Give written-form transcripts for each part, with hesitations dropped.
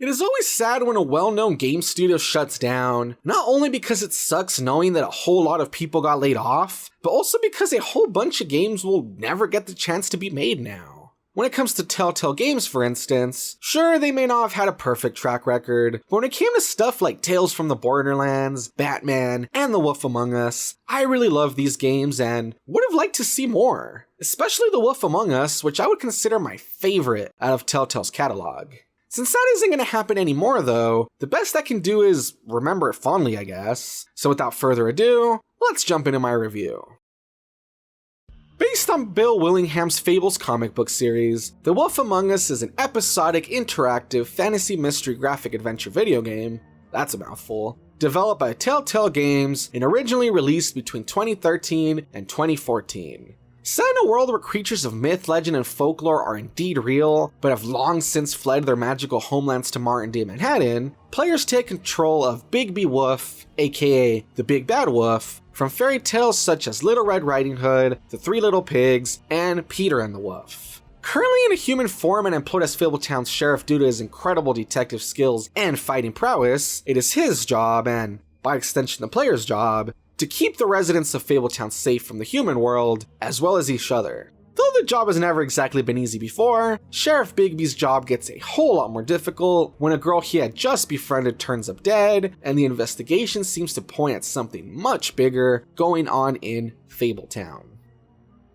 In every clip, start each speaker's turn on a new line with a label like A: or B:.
A: It is always sad when a well-known game studio shuts down, not only because it sucks knowing that a whole lot of people got laid off, but also because a whole bunch of games will never get the chance to be made now. When it comes to Telltale games, for instance, sure, they may not have had a perfect track record, but when it came to stuff like Tales from the Borderlands, Batman, and The Wolf Among Us, I really love these games and would have liked to see more, especially The Wolf Among Us, which I would consider my favorite out of Telltale's catalog. Since that isn't going to happen anymore though, the best I can do is remember it fondly, I guess. So without further ado, let's jump into my review. Based on Bill Willingham's Fables comic book series, The Wolf Among Us is an episodic, interactive, fantasy mystery graphic adventure video game, that's a mouthful, developed by Telltale Games and originally released between 2013 and 2014. Set in a world where creatures of myth, legend, and folklore are indeed real, but have long since fled their magical homelands to modern-day Manhattan, players take control of Bigby Wolf, aka the Big Bad Wolf, from fairy tales such as Little Red Riding Hood, The Three Little Pigs, and Peter and the Wolf. Currently in a human form and employed as Fabletown's sheriff due to his incredible detective skills and fighting prowess, it is his job, and by extension the player's job, to keep the residents of Fabletown safe from the human world, as well as each other. Though the job has never exactly been easy before, Sheriff Bigby's job gets a whole lot more difficult when a girl he had just befriended turns up dead, and the investigation seems to point at something much bigger going on in Fabletown.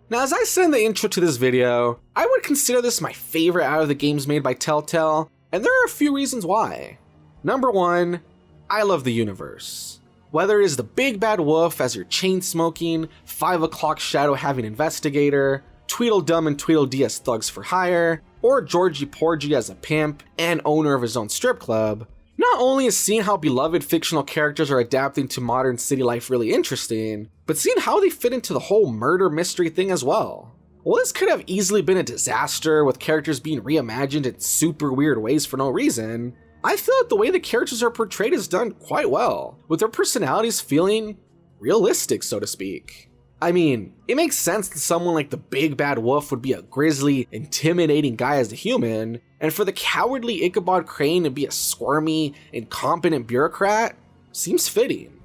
A: Now, as I said in the intro to this video, I would consider this my favorite out of the games made by Telltale, and there are a few reasons why. Number one, I love the universe. Whether it is the Big Bad Wolf as your chain-smoking, 5 o'clock shadow-having investigator, Tweedledum and Tweedledee as thugs for hire, or Georgie Porgy as a pimp and owner of his own strip club, not only is seeing how beloved fictional characters are adapting to modern city life really interesting, but seeing how they fit into the whole murder mystery thing as well. While this could have easily been a disaster with characters being reimagined in super weird ways for no reason, I feel like the way the characters are portrayed is done quite well, with their personalities feeling realistic, so to speak. I mean, it makes sense that someone like the Big Bad Wolf would be a grisly, intimidating guy as a human, and for the cowardly Ichabod Crane to be a squirmy, incompetent bureaucrat seems fitting.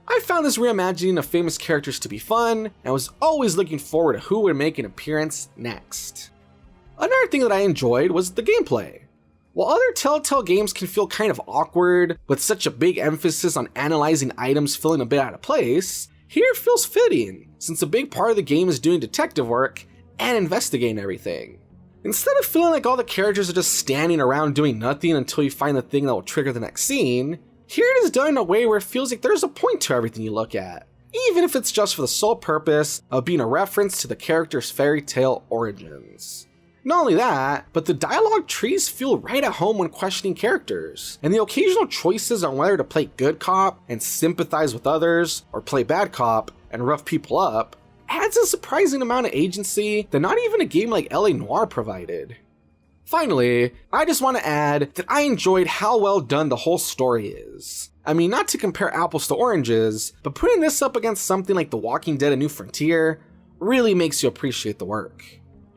A: I found this reimagining of famous characters to be fun, and was always looking forward to who would make an appearance next. Another thing that I enjoyed was the gameplay. While other Telltale games can feel kind of awkward, with such a big emphasis on analyzing items feeling a bit out of place, here it feels fitting, since a big part of the game is doing detective work and investigating everything. Instead of feeling like all the characters are just standing around doing nothing until you find the thing that will trigger the next scene, here it is done in a way where it feels like there's a point to everything you look at, even if it's just for the sole purpose of being a reference to the character's fairy tale origins. Not only that, but the dialogue trees feel right at home when questioning characters, and the occasional choices on whether to play good cop and sympathize with others, or play bad cop and rough people up, adds a surprising amount of agency that not even a game like LA Noire provided. Finally, I just want to add that I enjoyed how well done the whole story is. I mean, not to compare apples to oranges, but putting this up against something like The Walking Dead: A New Frontier really makes you appreciate the work.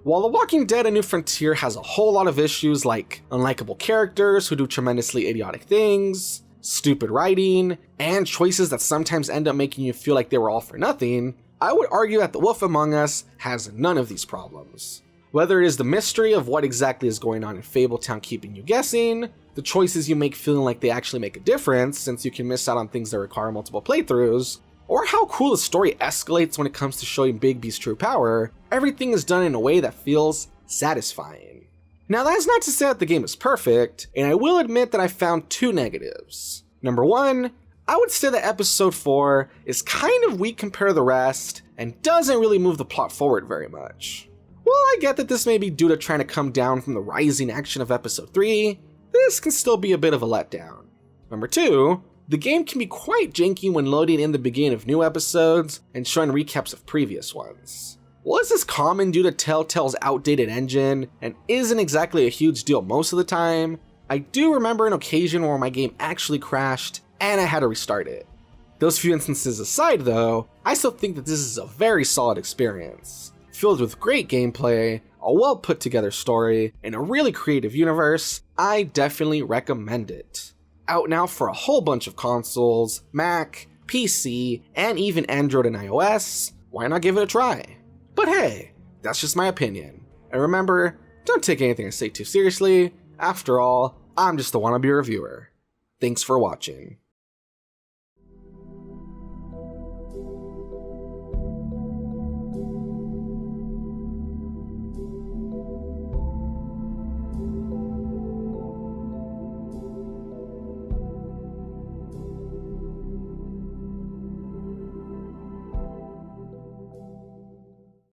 A: While The Walking Dead: A New Frontier has a whole lot of issues like unlikable characters who do tremendously idiotic things, stupid writing, and choices that sometimes end up making you feel like they were all for nothing, I would argue that The Wolf Among Us has none of these problems. Whether it is the mystery of what exactly is going on in Fabletown keeping you guessing, the choices you make feeling like they actually make a difference since you can miss out on things that require multiple playthroughs, or how cool the story escalates when it comes to showing Bigby's true power, everything is done in a way that feels satisfying. Now that's not to say that the game is perfect, and I will admit that I found two negatives. Number one, I would say that episode 4 is kind of weak compared to the rest, and doesn't really move the plot forward very much. While I get that this may be due to trying to come down from the rising action of episode 3, this can still be a bit of a letdown. Number 2, the game can be quite janky when loading in the beginning of new episodes and showing recaps of previous ones. While this is common due to Telltale's outdated engine and isn't exactly a huge deal most of the time, I do remember an occasion where my game actually crashed and I had to restart it. Those few instances aside though, I still think that this is a very solid experience, filled with great gameplay, a well put together story, and a really creative universe, I definitely recommend it. Out now for a whole bunch of consoles, Mac, PC, and even Android and iOS, why not give it a try? But hey, that's just my opinion. And remember, don't take anything I say too seriously. After all, I'm just the wannabe reviewer. Thanks for watching.